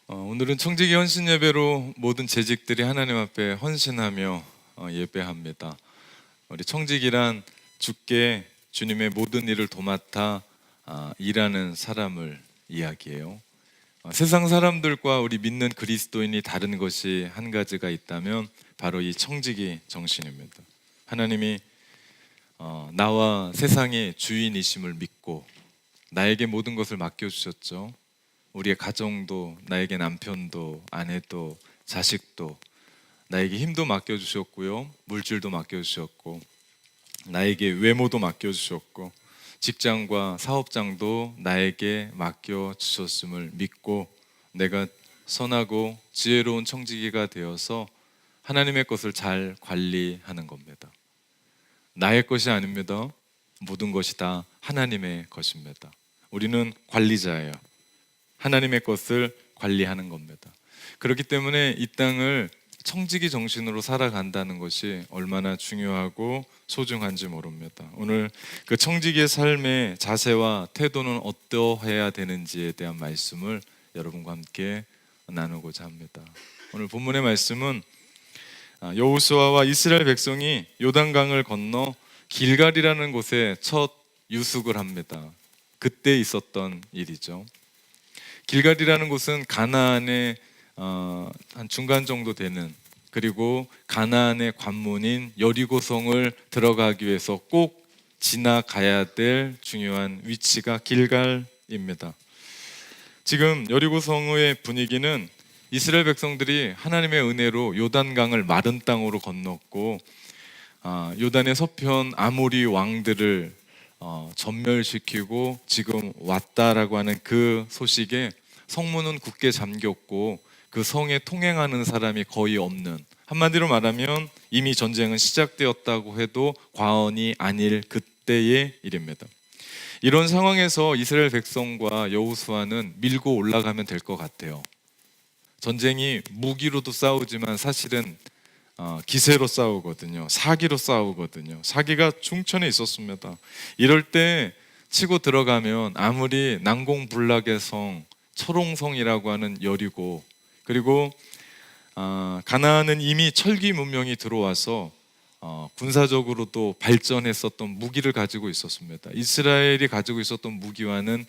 오늘은 청지기 헌신 예배로 모든 재직들이 하나님 앞에 헌신하며 예배합니다. 우리 청지기란 주께 주님의 모든 일을 도맡아 일하는 사람을 이야기해요. 세상 사람들과 우리 믿는 그리스도인이 다른 것이 한 가지가 있다면 바로 이 청지기 정신입니다. 하나님이 나와 세상의 주인이심을 믿고 나에게 모든 것을 맡겨주셨죠. 우리의 가정도, 나에게 남편도, 아내도, 자식도, 나에게 힘도 맡겨주셨고요, 물질도 맡겨주셨고, 나에게 외모도 맡겨주셨고, 직장과 사업장도 나에게 맡겨주셨음을 믿고 내가 선하고 지혜로운 청지기가 되어서 하나님의 것을 잘 관리하는 겁니다. 나의 것이 아닙니다. 모든 것이 다 하나님의 것입니다. 우리는 관리자예요. 하나님의 것을 관리하는 겁니다. 그렇기 때문에 이 땅을 청지기 정신으로 살아간다는 것이 얼마나 중요하고 소중한지 모릅니다. 오늘 그 청지기의 삶의 자세와 태도는 어떠해야 되는지에 대한 말씀을 여러분과 함께 나누고자 합니다. 오늘 본문의 말씀은 여호수아와 이스라엘 백성이 요단강을 건너 길갈이라는 곳에 첫 유숙을 합니다. 그때 있었던 일이죠. 길갈이라는 곳은 가나안의 한 중간 정도 되는, 그리고 가나안의 관문인 여리고성을 들어가기 위해서 꼭 지나가야 될 중요한 위치가 길갈입니다. 지금 여리고성의 분위기는 이스라엘 백성들이 하나님의 은혜로 요단강을 마른 땅으로 건넜고 요단의 서편 아모리 왕들을 전멸시키고 지금 왔다라고 하는 그 소식에 성문은 굳게 잠겼고 그 성에 통행하는 사람이 거의 없는, 한마디로 말하면 이미 전쟁은 시작되었다고 해도 과언이 아닐 그때의 일입니다. 이런 상황에서 이스라엘 백성과 여호수아는 밀고 올라가면 될 것 같아요. 전쟁이 무기로도 싸우지만 사실은 기세로 싸우거든요. 사기로 싸우거든요. 사기가 충천에 있었습니다. 이럴 때 치고 들어가면 아무리 난공불락의 성, 철옹성이라고 하는 여리고, 그리고 가나안은 이미 철기 문명이 들어와서 군사적으로도 발전했었던 무기를 가지고 있었습니다. 이스라엘이 가지고 있었던 무기와는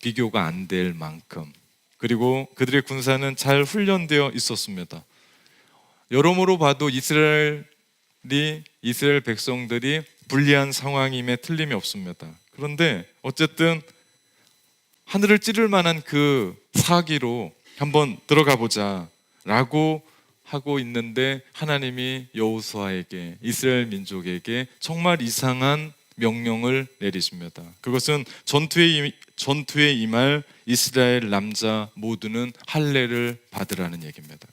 비교가 안 될 만큼, 그리고 그들의 군사는 잘 훈련되어 있었습니다. 여러모로 봐도 이스라엘 백성들이 불리한 상황임에 틀림이 없습니다. 그런데 어쨌든 하늘을 찌를 만한 그 사기로 한번 들어가 보자 라고 하고 있는데 하나님이 여호수아에게, 이스라엘 민족에게 정말 이상한 명령을 내리십니다. 그것은 전투에 임할 이스라엘 남자 모두는 할례를 받으라는 얘기입니다.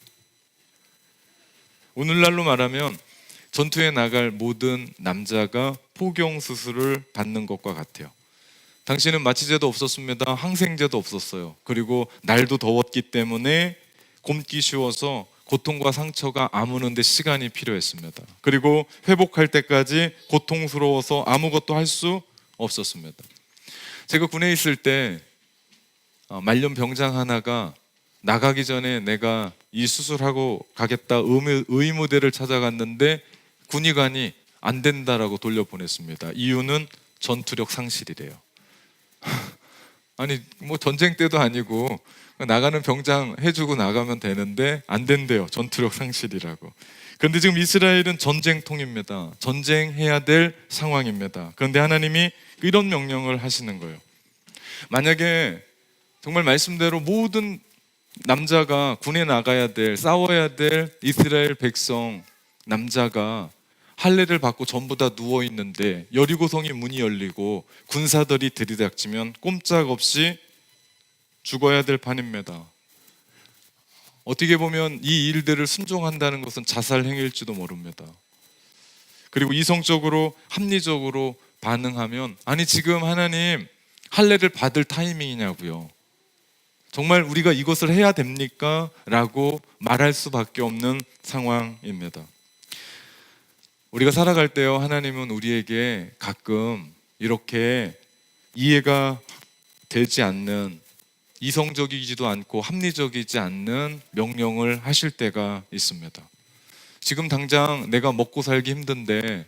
오늘날로 말하면 전투에 나갈 모든 남자가 포경 수술을 받는 것과 같아요. 당시는 마취제도 없었습니다. 항생제도 없었어요. 그리고 날도 더웠기 때문에 곪기 쉬워서 고통과 상처가 아무는데 시간이 필요했습니다. 그리고 회복할 때까지 고통스러워서 아무것도 할 수 없었습니다. 제가 군에 있을 때 말년 병장 하나가 나가기 전에 내가 이 수술하고 가겠다 의무대를 찾아갔는데 군의관이 안 된다라고 돌려보냈습니다. 이유는 전투력 상실이래요. 아니 뭐 전쟁 때도 아니고 나가는 병장 해주고 나가면 되는데 안 된대요. 전투력 상실이라고. 그런데 지금 이스라엘은 전쟁통입니다. 전쟁해야 될 상황입니다. 그런데 하나님이 이런 명령을 하시는 거예요. 만약에 정말 말씀대로 모든 남자가 군에 나가야 될, 싸워야 될 이스라엘 백성 남자가 할례를 받고 전부 다 누워 있는데 여리고성이 문이 열리고 군사들이 들이닥치면 꼼짝없이 죽어야 될 판입니다. 어떻게 보면 이 일들을 순종한다는 것은 자살 행위일지도 모릅니다. 그리고 이성적으로 합리적으로 반응하면 아니 지금 하나님 할례를 받을 타이밍이냐고요. 정말 우리가 이것을 해야 됩니까? 라고 말할 수밖에 없는 상황입니다. 우리가 살아갈 때요, 하나님은 우리에게 가끔 이렇게 이해가 되지 않는 이성적이지도 않고 합리적이지 않는 명령을 하실 때가 있습니다. 지금 당장 내가 먹고 살기 힘든데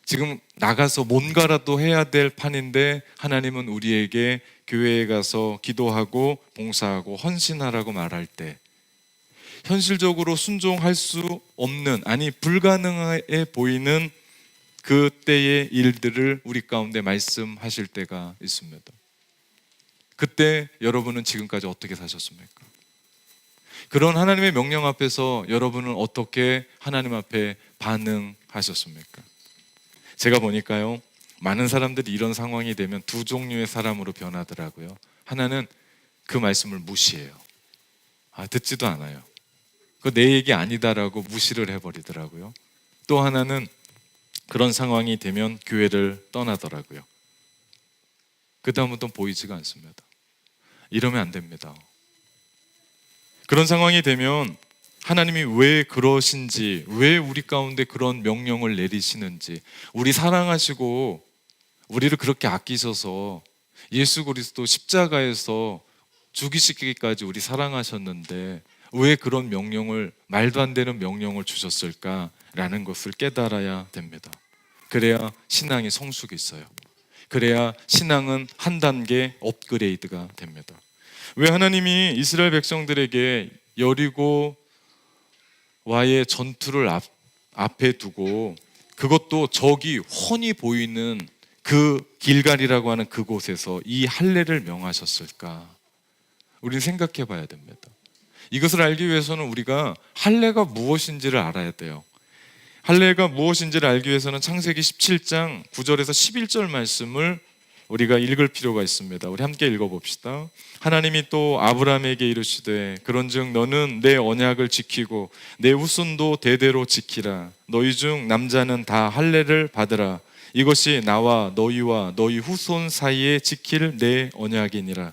지금 나가서 뭔가라도 해야 될 판인데 하나님은 우리에게 교회에 가서 기도하고 봉사하고 헌신하라고 말할 때 현실적으로 순종할 수 없는, 아니 불가능해 보이는 그때의 일들을 우리 가운데 말씀하실 때가 있습니다. 그때 여러분은 지금까지 어떻게 사셨습니까? 그런 하나님의 명령 앞에서 여러분은 어떻게 하나님 앞에 반응하셨습니까? 제가 보니까요, 많은 사람들이 이런 상황이 되면 두 종류의 사람으로 변하더라고요. 하나는 그 말씀을 무시해요. 듣지도 않아요. 그거 내 얘기 아니다라고 무시를 해버리더라고요. 또 하나는 그런 상황이 되면 교회를 떠나더라고요. 그 다음부터 보이지가 않습니다. 이러면 안 됩니다. 그런 상황이 되면 하나님이 왜 그러신지, 왜 우리 가운데 그런 명령을 내리시는지, 우리 사랑하시고 우리를 그렇게 아끼셔서 예수 그리스도 십자가에서 죽이시기까지 우리 사랑하셨는데 왜 그런 명령을, 말도 안 되는 명령을 주셨을까라는 것을 깨달아야 됩니다. 그래야 신앙이 성숙이 있어요. 그래야 신앙은 한 단계 업그레이드가 됩니다. 왜 하나님이 이스라엘 백성들에게 여리고와의 전투를 앞에 두고, 그것도 적이 훤히 보이는 그 길갈이라고 하는 그곳에서 이 할례를 명하셨을까? 우리는 생각해 봐야 됩니다. 이것을 알기 위해서는 우리가 할례가 무엇인지를 알아야 돼요. 할례가 무엇인지를 알기 위해서는 창세기 17장 9절에서 11절 말씀을 우리가 읽을 필요가 있습니다. 우리 함께 읽어봅시다. 하나님이 또 아브라함에게 이르시되 그런즉 너는 내 언약을 지키고 내 후손도 대대로 지키라. 너희 중 남자는 다 할례를 받으라. 이것이 나와 너희와 너희 후손 사이에 지킬 내 언약이니라.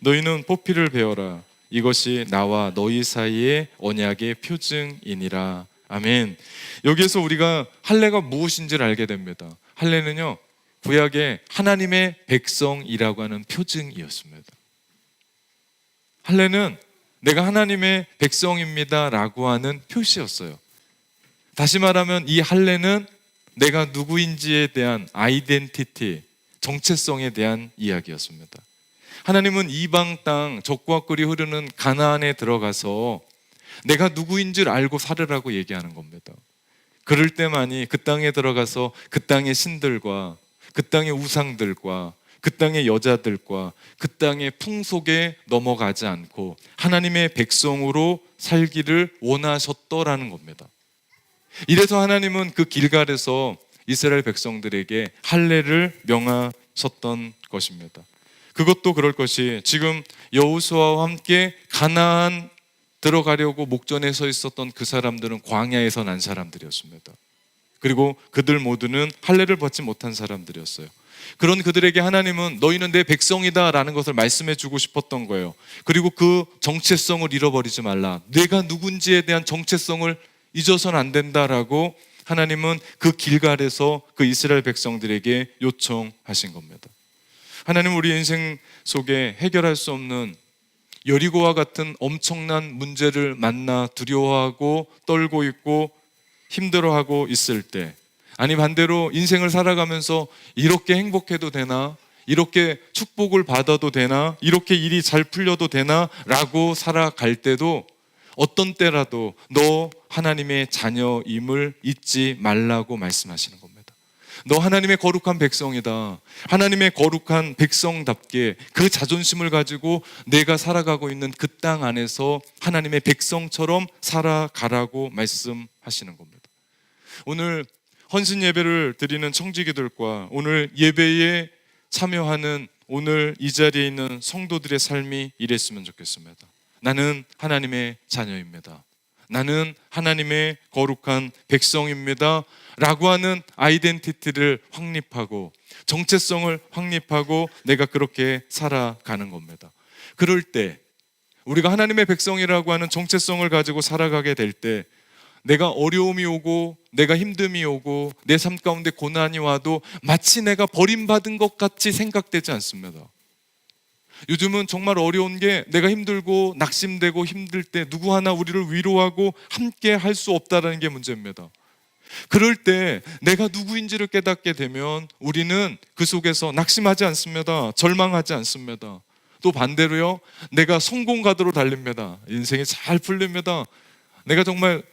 너희는 포피를 베어라. 이것이 나와 너희 사이의 언약의 표징이니라. 아멘. 여기에서 우리가 할례가 무엇인지를 알게 됩니다. 할례는요, 구약의 하나님의 백성이라고 하는 표징이었습니다. 할례는 내가 하나님의 백성입니다 라고 하는 표시였어요. 다시 말하면 이 할례는 내가 누구인지에 대한 아이덴티티, 정체성에 대한 이야기였습니다. 하나님은 이방 땅 적과 꿀이 흐르는 가나안에 들어가서 내가 누구인지를 알고 살으라고 얘기하는 겁니다. 그럴 때만이 그 땅에 들어가서 그 땅의 신들과 그 땅의 우상들과 그 땅의 여자들과 그 땅의 풍속에 넘어가지 않고 하나님의 백성으로 살기를 원하셨더라는 겁니다. 이래서 하나님은 그 길갈에서 이스라엘 백성들에게 할례를 명하셨던 것입니다. 그것도 그럴 것이, 지금 여호수아와 함께 가나안 들어가려고 목전에 서 있었던 그 사람들은 광야에서 난 사람들이었습니다. 그리고 그들 모두는 할례를 받지 못한 사람들이었어요. 그런 그들에게 하나님은 너희는 내 백성이다 라는 것을 말씀해 주고 싶었던 거예요. 그리고 그 정체성을 잃어버리지 말라. 내가 누군지에 대한 정체성을 잊어서는 안 된다라고 하나님은 그 길갈에서 그 이스라엘 백성들에게 요청하신 겁니다. 하나님은 우리 인생 속에 해결할 수 없는 여리고와 같은 엄청난 문제를 만나 두려워하고 떨고 있고 힘들어하고 있을 때, 아니 반대로 인생을 살아가면서 이렇게 행복해도 되나? 이렇게 축복을 받아도 되나? 이렇게 일이 잘 풀려도 되나? 라고 살아갈 때도 어떤 때라도 너 하나님의 자녀임을 잊지 말라고 말씀하시는 겁니다. 너 하나님의 거룩한 백성이다. 하나님의 거룩한 백성답게 그 자존심을 가지고 내가 살아가고 있는 그 땅 안에서 하나님의 백성처럼 살아가라고 말씀하시는 겁니다. 오늘 헌신 예배를 드리는 청지기들과 오늘 예배에 참여하는 오늘 이 자리에 있는 성도들의 삶이 이랬으면 좋겠습니다. 나는 하나님의 자녀입니다. 나는 하나님의 거룩한 백성입니다 라고 하는 아이덴티티를 확립하고 정체성을 확립하고 내가 그렇게 살아가는 겁니다. 그럴 때 우리가 하나님의 백성이라고 하는 정체성을 가지고 살아가게 될 때 내가 어려움이 오고 내가 힘듦이 오고 내 삶 가운데 고난이 와도 마치 내가 버림받은 것 같이 생각되지 않습니다. 요즘은 정말 어려운 게 내가 힘들고 낙심되고 힘들 때 누구 하나 우리를 위로하고 함께 할 수 없다는 게 문제입니다. 그럴 때 내가 누구인지를 깨닫게 되면 우리는 그 속에서 낙심하지 않습니다. 절망하지 않습니다. 또 반대로요, 내가 성공가도로 달립니다. 인생이 잘 풀립니다. 내가 정말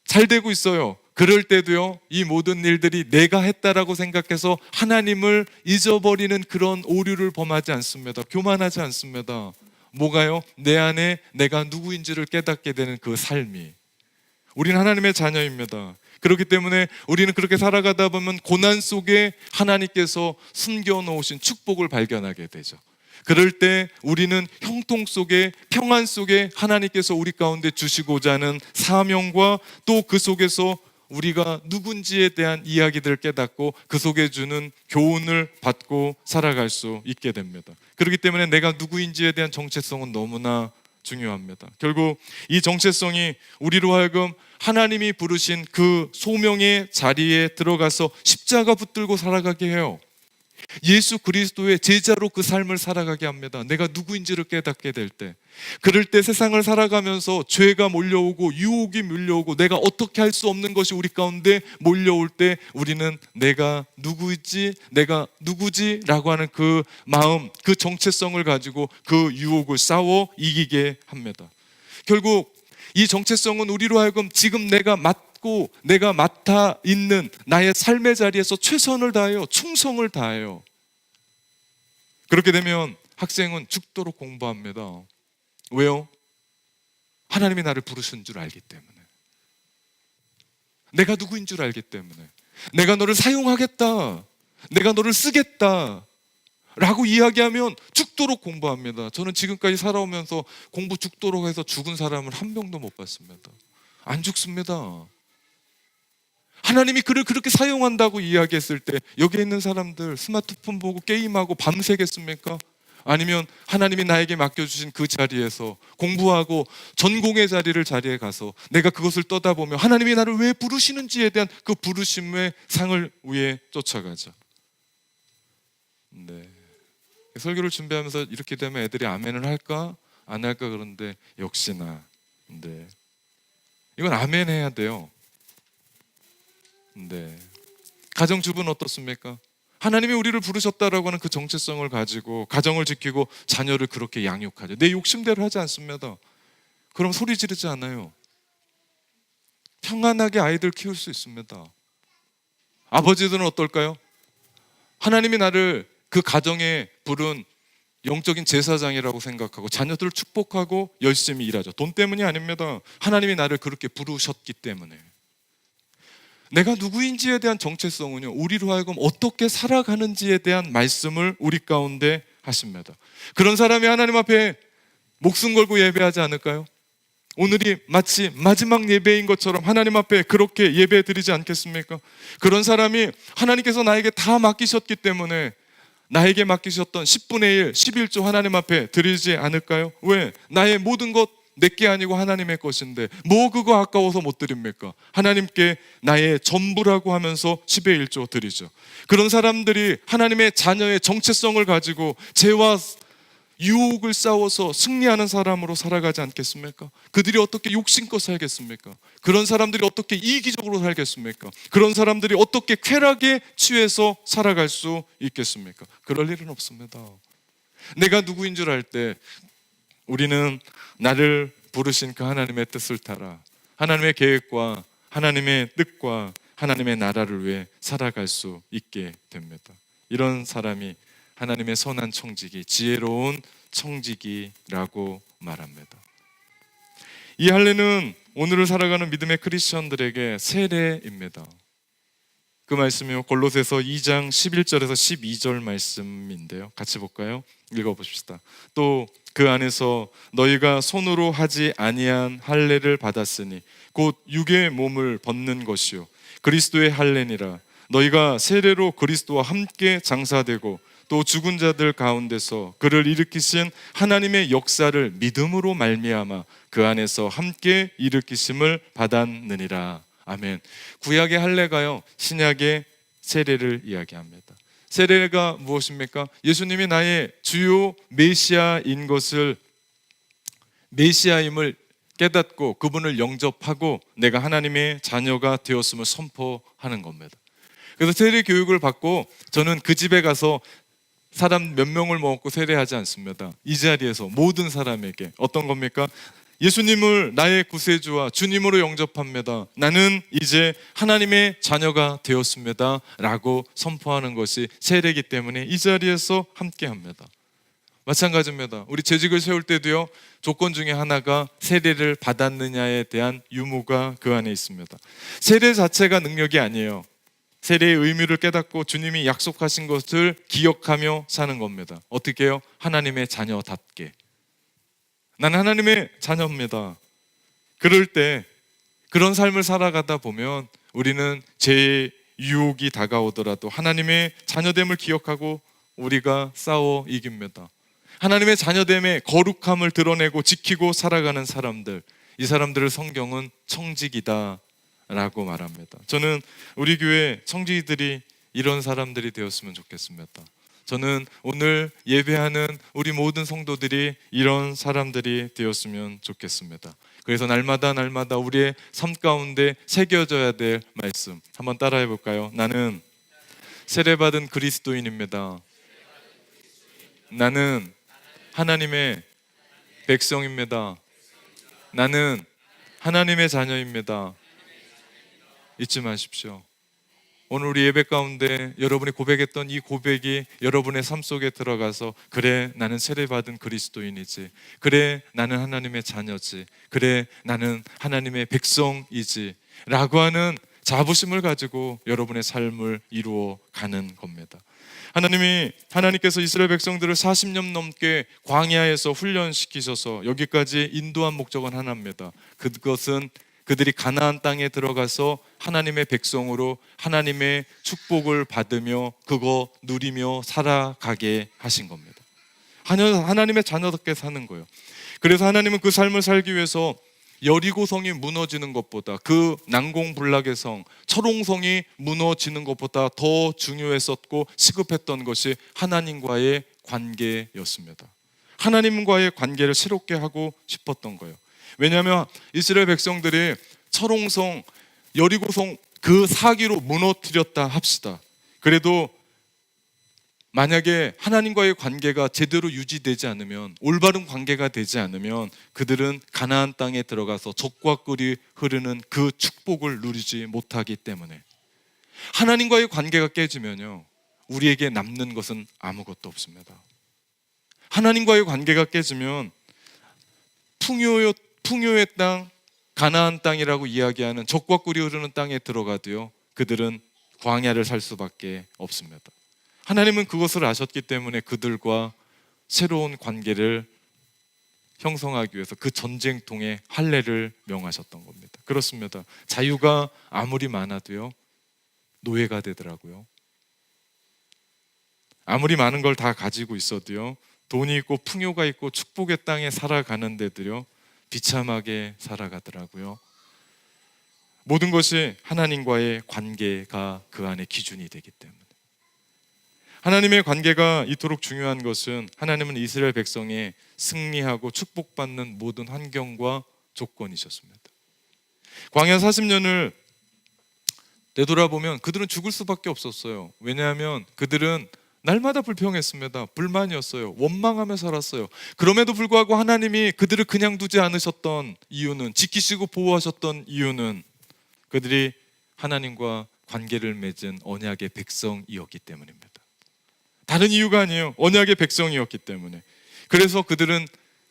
잘 되고 있어요. 그럴 때도요, 이 모든 일들이 내가 했다라고 생각해서 하나님을 잊어버리는 그런 오류를 범하지 않습니다. 교만하지 않습니다. 뭐가요? 내 안에 내가 누구인지를 깨닫게 되는 그 삶이. 우리는 하나님의 자녀입니다. 그렇기 때문에 우리는 그렇게 살아가다 보면 고난 속에 하나님께서 숨겨놓으신 축복을 발견하게 되죠. 그럴 때 우리는 형통 속에, 평안 속에 하나님께서 우리 가운데 주시고자 하는 사명과 또 그 속에서 우리가 누군지에 대한 이야기들을 깨닫고 그 속에 주는 교훈을 받고 살아갈 수 있게 됩니다. 그렇기 때문에 내가 누구인지에 대한 정체성은 너무나 중요합니다. 결국 이 정체성이 우리로 하여금 하나님이 부르신 그 소명의 자리에 들어가서 십자가 붙들고 살아가게 해요. 예수 그리스도의 제자로 그 삶을 살아가게 합니다. 내가 누구인지를 깨닫게 될 때, 그럴 때 세상을 살아가면서 죄가 몰려오고 유혹이 밀려오고 내가 어떻게 할 수 없는 것이 우리 가운데 몰려올 때 우리는 내가 누구지, 내가 누구지 라고 하는 그 마음, 그 정체성을 가지고 그 유혹을 싸워 이기게 합니다. 결국 이 정체성은 우리로 하여금 지금 내가 맡아 있는 나의 삶의 자리에서 최선을 다해요. 충성을 다해요. 그렇게 되면 학생은 죽도록 공부합니다. 왜요? 하나님이 나를 부르신 줄 알기 때문에. 내가 누구인 줄 알기 때문에. 내가 너를 사용하겠다, 내가 너를 쓰겠다 라고 이야기하면 죽도록 공부합니다. 저는 지금까지 살아오면서 공부 죽도록 해서 죽은 사람을 한 명도 못 봤습니다. 안 죽습니다. 하나님이 그를 그렇게 사용한다고 이야기했을 때 여기에 있는 사람들 스마트폰 보고 게임하고 밤새겠습니까? 아니면 하나님이 나에게 맡겨주신 그 자리에서 공부하고 전공의 자리에 가서 내가 그것을 떠다보며 하나님이 나를 왜 부르시는지에 대한 그 부르심의 상을 위해 쫓아가자. 네. 설교를 준비하면서 이렇게 되면 애들이 아멘을 할까 안 할까 그런데 역시나 네. 이건 아멘 해야 돼요. 네. 가정주부는 어떻습니까? 하나님이 우리를 부르셨다라고 하는 그 정체성을 가지고 가정을 지키고 자녀를 그렇게 양육하죠. 내 욕심대로 하지 않습니다. 그럼 소리 지르지 않아요. 평안하게 아이들 키울 수 있습니다. 아버지들은 어떨까요? 하나님이 나를 그 가정에 부른 영적인 제사장이라고 생각하고 자녀들을 축복하고 열심히 일하죠. 돈 때문이 아닙니다. 하나님이 나를 그렇게 부르셨기 때문에. 내가 누구인지에 대한 정체성은요, 우리로 하여금 어떻게 살아가는지에 대한 말씀을 우리 가운데 하십니다. 그런 사람이 하나님 앞에 목숨 걸고 예배하지 않을까요? 오늘이 마치 마지막 예배인 것처럼 하나님 앞에 그렇게 예배 드리지 않겠습니까? 그런 사람이 하나님께서 나에게 다 맡기셨기 때문에 나에게 맡기셨던 10분의 1, 11조 하나님 앞에 드리지 않을까요? 왜? 나의 모든 것 내게 아니고 하나님의 것인데 뭐 그거 아까워서 못 드립니까? 하나님께 나의 전부라고 하면서 10의 1조 드리죠. 그런 사람들이 하나님의 자녀의 정체성을 가지고 죄와 유혹을 싸워서 승리하는 사람으로 살아가지 않겠습니까? 그들이 어떻게 욕심껏 살겠습니까? 그런 사람들이 어떻게 이기적으로 살겠습니까? 그런 사람들이 어떻게 쾌락에 취해서 살아갈 수 있겠습니까? 그럴 일은 없습니다. 내가 누구인 줄 알 때 우리는 나를 부르신 그 하나님의 뜻을 따라 하나님의 계획과 하나님의 뜻과 하나님의 나라를 위해 살아갈 수 있게 됩니다. 이런 사람이 하나님의 선한 청지기, 지혜로운 청지기라고 말합니다. 이 할례는 오늘을 살아가는 믿음의 크리스천들에게 세례입니다. 그 말씀이요, 골로새서 2장 11절에서 12절 말씀인데요, 같이 볼까요? 읽어보십시다. 또 그 안에서 너희가 손으로 하지 아니한 할례를 받았으니 곧 육의 몸을 벗는 것이요 그리스도의 할례니라. 너희가 세례로 그리스도와 함께 장사되고 또 죽은 자들 가운데서 그를 일으키신 하나님의 역사를 믿음으로 말미암아 그 안에서 함께 일으키심을 받았느니라. 아멘. 구약의 할례가요, 신약의 세례를 이야기합니다. 세례가 무엇입니까? 예수님이 나의 주요 메시아인 것을, 메시아임을 깨닫고 그분을 영접하고 내가 하나님의 자녀가 되었음을 선포하는 겁니다. 그래서 세례 교육을 받고 저는 그 집에 가서 사람 몇 명을 먹고 세례하지 않습니다. 이 자리에서 모든 사람에게 어떤 겁니까? 예수님을 나의 구세주와 주님으로 영접합니다. 나는 이제 하나님의 자녀가 되었습니다 라고 선포하는 것이 세례이기 때문에 이 자리에서 함께합니다. 마찬가지입니다. 우리 재직을 세울 때도요, 조건 중에 하나가 세례를 받았느냐에 대한 유무가 그 안에 있습니다. 세례 자체가 능력이 아니에요. 세례의 의미를 깨닫고 주님이 약속하신 것을 기억하며 사는 겁니다. 어떻게 해요? 하나님의 자녀답게. 나는 하나님의 자녀입니다. 그럴 때 그런 삶을 살아가다 보면 우리는 제 유혹이 다가오더라도 하나님의 자녀됨을 기억하고 우리가 싸워 이깁니다. 하나님의 자녀됨의 거룩함을 드러내고 지키고 살아가는 사람들, 이 사람들을 성경은 청직이다 라고 말합니다. 저는 우리 교회 청지기들이 이런 사람들이 되었으면 좋겠습니다. 저는 오늘 예배하는 우리 모든 성도들이 이런 사람들이 되었으면 좋겠습니다. 그래서 날마다 우리의 삶 가운데 새겨져야 될 말씀 한번 따라해 볼까요? 나는 세례받은 그리스도인입니다. 나는 하나님의 백성입니다. 나는 하나님의 자녀입니다. 잊지 마십시오. 오늘 우리 예배 가운데 여러분이 고백했던 이 고백이 여러분의 삶 속에 들어가서, 그래 나는 세례받은 그리스도인이지, 그래 나는 하나님의 자녀지, 그래 나는 하나님의 백성이지 라고 하는 자부심을 가지고 여러분의 삶을 이루어 가는 겁니다. 하나님께서 이스라엘 백성들을 40년 넘게 광야에서 훈련시키셔서 여기까지 인도한 목적은 하나입니다. 그것은 그들이 가나안 땅에 들어가서 하나님의 백성으로 하나님의 축복을 받으며 그거 누리며 살아가게 하신 겁니다. 하나님의 자녀답게 사는 거예요. 그래서 하나님은 그 삶을 살기 위해서 여리고성이 무너지는 것보다, 그 난공불락의 성 철옹성이 무너지는 것보다 더 중요했었고 시급했던 것이 하나님과의 관계였습니다. 하나님과의 관계를 새롭게 하고 싶었던 거예요. 왜냐하면 이스라엘 백성들이 철옹성, 여리고성 그 사기로 무너뜨렸다 합시다. 그래도 만약에 하나님과의 관계가 제대로 유지되지 않으면, 올바른 관계가 되지 않으면 그들은 가나안 땅에 들어가서 젖과 꿀이 흐르는 그 축복을 누리지 못하기 때문에, 하나님과의 관계가 깨지면요 우리에게 남는 것은 아무것도 없습니다. 하나님과의 관계가 깨지면 풍요의 땅, 가나안 땅이라고 이야기하는 젖과 꿀이 흐르는 땅에 들어가도요 그들은 광야를 살 수밖에 없습니다. 하나님은 그것을 아셨기 때문에 그들과 새로운 관계를 형성하기 위해서 그 전쟁통에 할례를 명하셨던 겁니다. 그렇습니다. 자유가 아무리 많아도요 노예가 되더라고요. 아무리 많은 걸 다 가지고 있어도요, 돈이 있고 풍요가 있고 축복의 땅에 살아가는 데도요 비참하게 살아가더라고요. 모든 것이 하나님과의 관계가 그 안에 기준이 되기 때문에. 하나님의 관계가 이토록 중요한 것은, 하나님은 이스라엘 백성이 승리하고 축복받는 모든 환경과 조건이셨습니다. 광야 40년을 되돌아보면 그들은 죽을 수밖에 없었어요. 왜냐하면 그들은 날마다 불평했습니다. 불만이었어요. 원망하며 살았어요. 그럼에도 불구하고 하나님이 그들을 그냥 두지 않으셨던 이유는, 지키시고 보호하셨던 이유는 그들이 하나님과 관계를 맺은 언약의 백성이었기 때문입니다. 다른 이유가 아니에요. 언약의 백성이었기 때문에. 그래서 그들은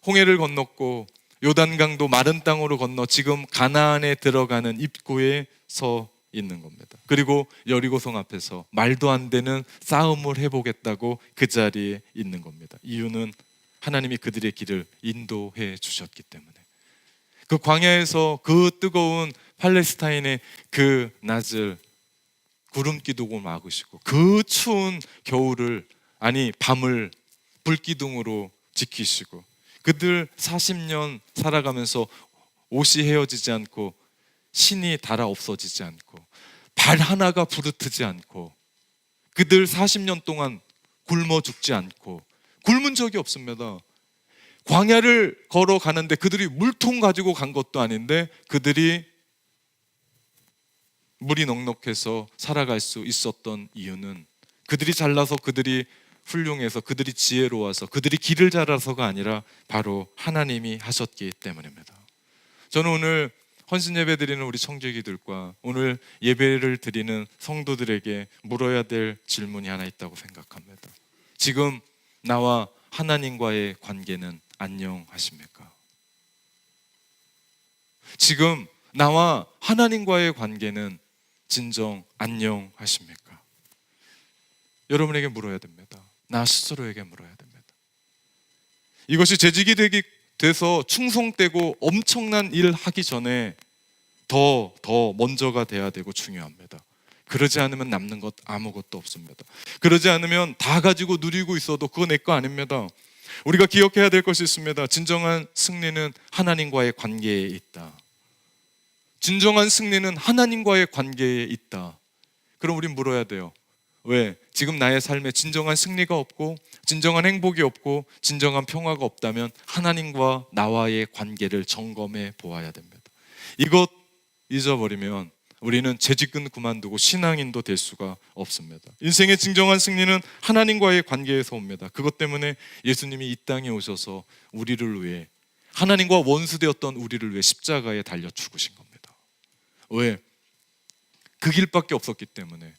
홍해를 건넜고 요단강도 마른 땅으로 건너 지금 가나안에 들어가는 입구에 서 있는 겁니다. 그리고 여리고성 앞에서 말도 안 되는 싸움을 해보겠다고 그 자리에 있는 겁니다. 이유는 하나님이 그들의 길을 인도해 주셨기 때문에. 그 광야에서 그 뜨거운 팔레스타인의 그 낮을 구름기둥으로 막으시고, 그 추운 겨울을, 아니 밤을 불기둥으로 지키시고, 그들 40년 살아가면서 옷이 헤어지지 않고 신이 닳아 없어지지 않고 발 하나가 부르트지 않고 그들 40년 동안 굶어 죽지 않고 굶은 적이 없습니다. 광야를 걸어가는데 그들이 물통 가지고 간 것도 아닌데 그들이 물이 넉넉해서 살아갈 수 있었던 이유는 그들이 잘나서, 그들이 훌륭해서, 그들이 지혜로워서, 그들이 길을 잘라서가 아니라 바로 하나님이 하셨기 때문입니다. 저는 오늘 헌신 예배 드리는 우리 청지기들과 오늘 예배를 드리는 성도들에게 물어야 될 질문이 하나 있다고 생각합니다. 지금 나와 하나님과의 관계는 안녕하십니까? 지금 나와 하나님과의 관계는 진정 안녕하십니까? 여러분에게 물어야 됩니다. 나 스스로에게 물어야 됩니다. 이것이 재직이 돼서 충성되고 엄청난 일 하기 전에 더 먼저가 돼야 되고 중요합니다. 그러지 않으면 남는 것 아무것도 없습니다. 그러지 않으면 다 가지고 누리고 있어도 그거 내 거 아닙니다. 우리가 기억해야 될 것이 있습니다. 진정한 승리는 하나님과의 관계에 있다. 진정한 승리는 하나님과의 관계에 있다. 그럼 우린 물어야 돼요. 왜? 지금 나의 삶에 진정한 승리가 없고 진정한 행복이 없고 진정한 평화가 없다면 하나님과 나와의 관계를 점검해 보아야 됩니다. 이것 잊어버리면 우리는 재직은 그만두고 신앙인도 될 수가 없습니다. 인생의 진정한 승리는 하나님과의 관계에서 옵니다. 그것 때문에 예수님이 이 땅에 오셔서 우리를 위해, 하나님과 원수되었던 우리를 위해 십자가에 달려 죽으신 겁니다. 왜? 그 길밖에 없었기 때문에.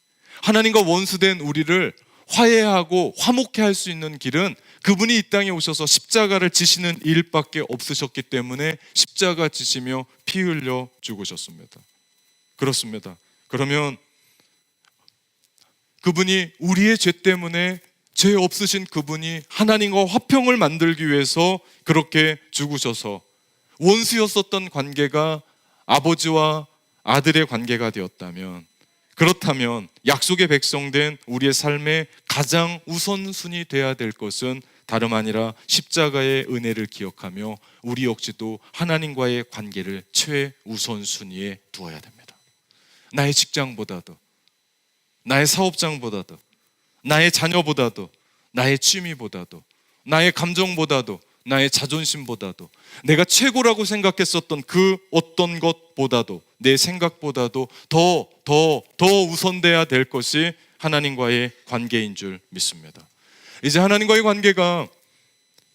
하나님과 원수된 우리를 화해하고 화목해 할 수 있는 길은 그분이 이 땅에 오셔서 십자가를 지시는 일밖에 없으셨기 때문에 십자가 지시며 피 흘려 죽으셨습니다. 그렇습니다. 그러면 그분이 우리의 죄 때문에 죄 없으신 그분이 하나님과 화평을 만들기 위해서 그렇게 죽으셔서 원수였었던 관계가 아버지와 아들의 관계가 되었다면, 그렇다면 약속의 백성된 우리의 삶의 가장 우선순위 되어야 될 것은 다름 아니라 십자가의 은혜를 기억하며 우리 역시도 하나님과의 관계를 최우선순위에 두어야 됩니다. 나의 직장보다도, 나의 사업장보다도, 나의 자녀보다도, 나의 취미보다도, 나의 감정보다도, 나의 자존심보다도, 내가 최고라고 생각했었던 그 어떤 것보다도, 내 생각보다도 더 우선돼야 될 것이 하나님과의 관계인 줄 믿습니다. 이제 하나님과의 관계가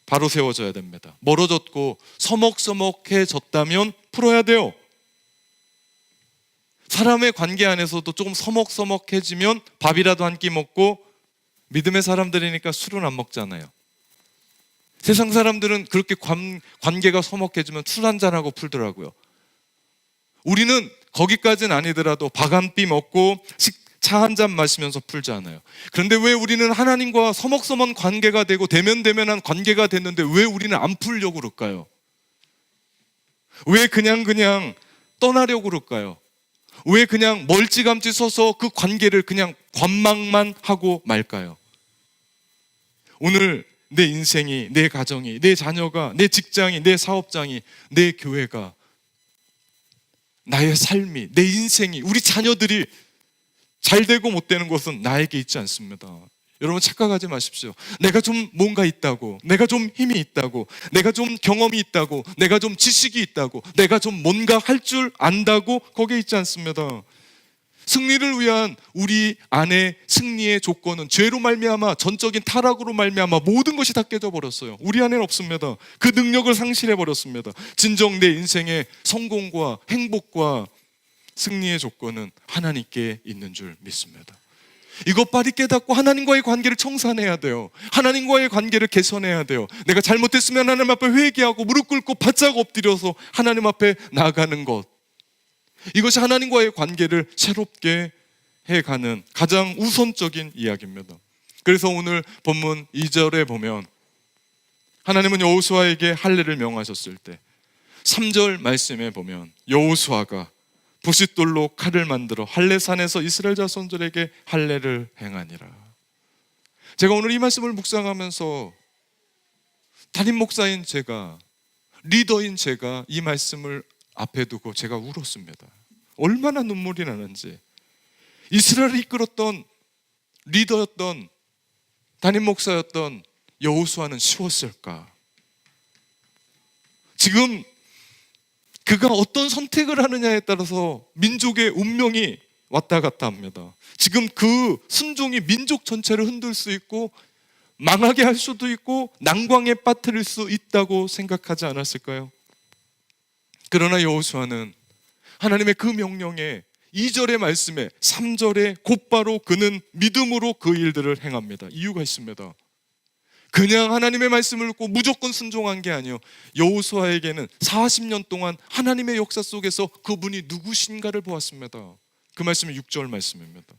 바로 세워져야 됩니다. 멀어졌고 서먹서먹해졌다면 풀어야 돼요. 사람의 관계 안에서도 조금 서먹서먹해지면 밥이라도 한 끼 먹고, 믿음의 사람들이니까 술은 안 먹잖아요. 세상 사람들은 그렇게 관계가 서먹해지면 술 한잔하고 풀더라고요. 우리는 거기까지는 아니더라도 밥 한 끼 먹고 차 한 잔 마시면서 풀잖아요. 그런데 왜 우리는 하나님과 서먹서먹 관계가 되고 대면대면한 관계가 됐는데 왜 우리는 안 풀려고 그럴까요? 왜 그냥 떠나려고 그럴까요? 왜 그냥 멀찌감치 서서 그 관계를 그냥 관망만 하고 말까요? 오늘 내 인생이, 내 가정이, 내 자녀가, 내 직장이, 내 사업장이, 내 교회가, 나의 삶이, 내 인생이, 우리 자녀들이 잘 되고 못 되는 것은 나에게 있지 않습니다. 여러분 착각하지 마십시오. 내가 좀 뭔가 있다고, 내가 좀 힘이 있다고, 내가 좀 경험이 있다고, 내가 좀 지식이 있다고, 내가 좀 뭔가 할 줄 안다고 거기에 있지 않습니다. 승리를 위한 우리 안에 승리의 조건은 죄로 말미암아, 전적인 타락으로 말미암아 모든 것이 다 깨져버렸어요. 우리 안에는 없습니다. 그 능력을 상실해버렸습니다. 진정 내 인생의 성공과 행복과 승리의 조건은 하나님께 있는 줄 믿습니다. 이것 빨리 깨닫고 하나님과의 관계를 청산해야 돼요. 하나님과의 관계를 개선해야 돼요. 내가 잘못했으면 하나님 앞에 회개하고 무릎 꿇고 바짝 엎드려서 하나님 앞에 나아가는 것, 이것이 하나님과의 관계를 새롭게 해가는 가장 우선적인 이야기입니다. 그래서 오늘 본문 2절에 보면 하나님은 여호수아에게 할례를 명하셨을 때 3절 말씀에 보면 여호수아가 부싯돌로 칼을 만들어 할례산에서 이스라엘 자손들에게 할례를 행하니라. 제가 오늘 이 말씀을 묵상하면서 담임 목사인 제가, 리더인 제가 이 말씀을 앞에 두고 제가 울었습니다. 얼마나 눈물이 나는지. 이스라엘을 이끌었던 리더였던 담임 목사였던 여호수아는 쉬웠을까? 지금 그가 어떤 선택을 하느냐에 따라서 민족의 운명이 왔다 갔다 합니다. 지금 그 순종이 민족 전체를 흔들 수 있고 망하게 할 수도 있고 난광에 빠뜨릴 수 있다고 생각하지 않았을까요? 그러나 여호수아는 하나님의 그 명령에 2절의 말씀에 3절에 곧바로 그는 믿음으로 그 일들을 행합니다. 이유가 있습니다. 그냥 하나님의 말씀을 듣고 무조건 순종한 게 아니에요. 여호수아에게는 40년 동안 하나님의 역사 속에서 그분이 누구신가를 보았습니다. 그 말씀이 6절 말씀입니다.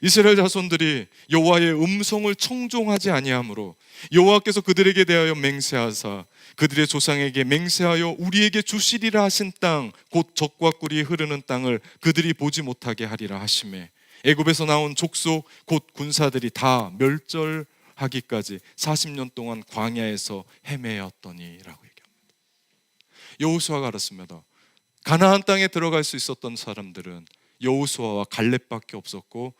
이스라엘 자손들이 여호와의 음성을 청종하지 아니하므로 여호와께서 그들에게 대하여 맹세하사 그들의 조상에게 맹세하여 우리에게 주시리라 하신 땅 곧 젖과 꿀이 흐르는 땅을 그들이 보지 못하게 하리라 하시매 애굽에서 나온 족속 곧 군사들이 다 멸절하기까지 40년 동안 광야에서 헤매었더니라고 얘기합니다. 여호수아가 알았습니다. 가나안 땅에 들어갈 수 있었던 사람들은 여호수아와 갈렙밖에 없었고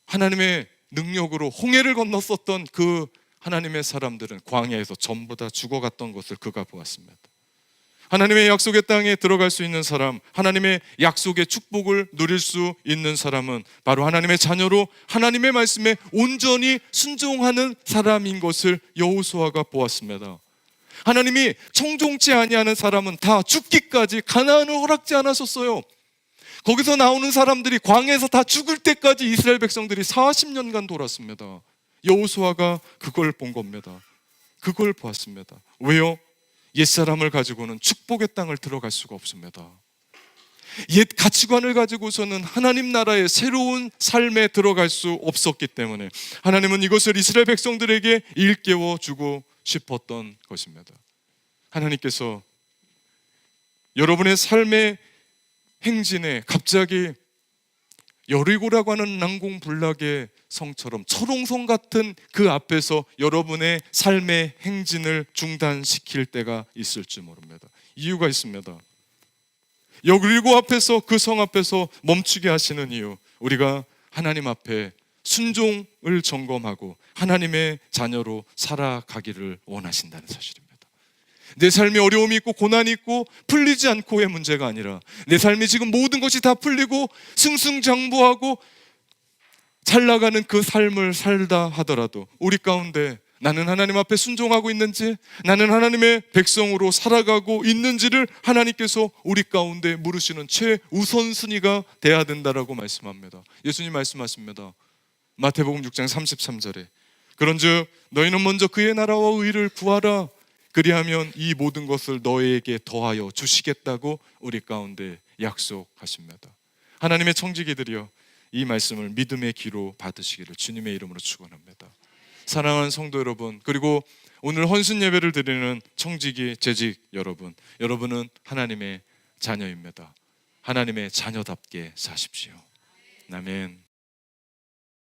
하나님의 능력으로 홍해를 건넜었던 그 하나님의 사람들은 광야에서 전부 다 죽어갔던 것을 그가 보았습니다. 하나님의 약속의 땅에 들어갈 수 있는 사람, 하나님의 약속의 축복을 누릴 수 있는 사람은 바로 하나님의 자녀로 하나님의 말씀에 온전히 순종하는 사람인 것을 여호수아가 보았습니다. 하나님이 청종치 아니하는 사람은 다 죽기까지 가나안을 허락지 않았었어요. 거기서 나오는 사람들이 광야에서 다 죽을 때까지 이스라엘 백성들이 40년간 돌았습니다. 여호수아가 그걸 본 겁니다. 그걸 보았습니다. 왜요? 옛사람을 가지고는 축복의 땅을 들어갈 수가 없습니다. 옛 가치관을 가지고서는 하나님 나라의 새로운 삶에 들어갈 수 없었기 때문에 하나님은 이것을 이스라엘 백성들에게 일깨워 주고 싶었던 것입니다. 하나님께서 여러분의 삶의 행진에 갑자기 여리고라고 하는 난공불락의 성처럼 철옹성 같은 그 앞에서 여러분의 삶의 행진을 중단시킬 때가 있을지 모릅니다. 이유가 있습니다. 여리고 앞에서 그 성 앞에서 멈추게 하시는 이유, 우리가 하나님 앞에 순종을 점검하고 하나님의 자녀로 살아가기를 원하신다는 사실입니다. 내 삶에 어려움이 있고 고난이 있고 풀리지 않고의 문제가 아니라 내 삶이 지금 모든 것이 다 풀리고 승승장구하고 잘 나가는 그 삶을 살다 하더라도 우리 가운데 나는 하나님 앞에 순종하고 있는지, 나는 하나님의 백성으로 살아가고 있는지를 하나님께서 우리 가운데 물으시는 최우선순위가 돼야 된다라고 말씀합니다. 예수님 말씀하십니다. 마태복음 6장 33절에 그런즉 너희는 먼저 그의 나라와 의를 구하라. 그리하면 이 모든 것을 너희에게 더하여 주시겠다고 우리 가운데 약속하십니다. 하나님의 청지기들이여, 이 말씀을 믿음의 귀로 받으시기를 주님의 이름으로 축원합니다. 사랑하는 성도 여러분, 그리고 오늘 헌신 예배를 드리는 청지기 재직 여러분, 여러분은 하나님의 자녀입니다. 하나님의 자녀답게 사십시오. 아멘.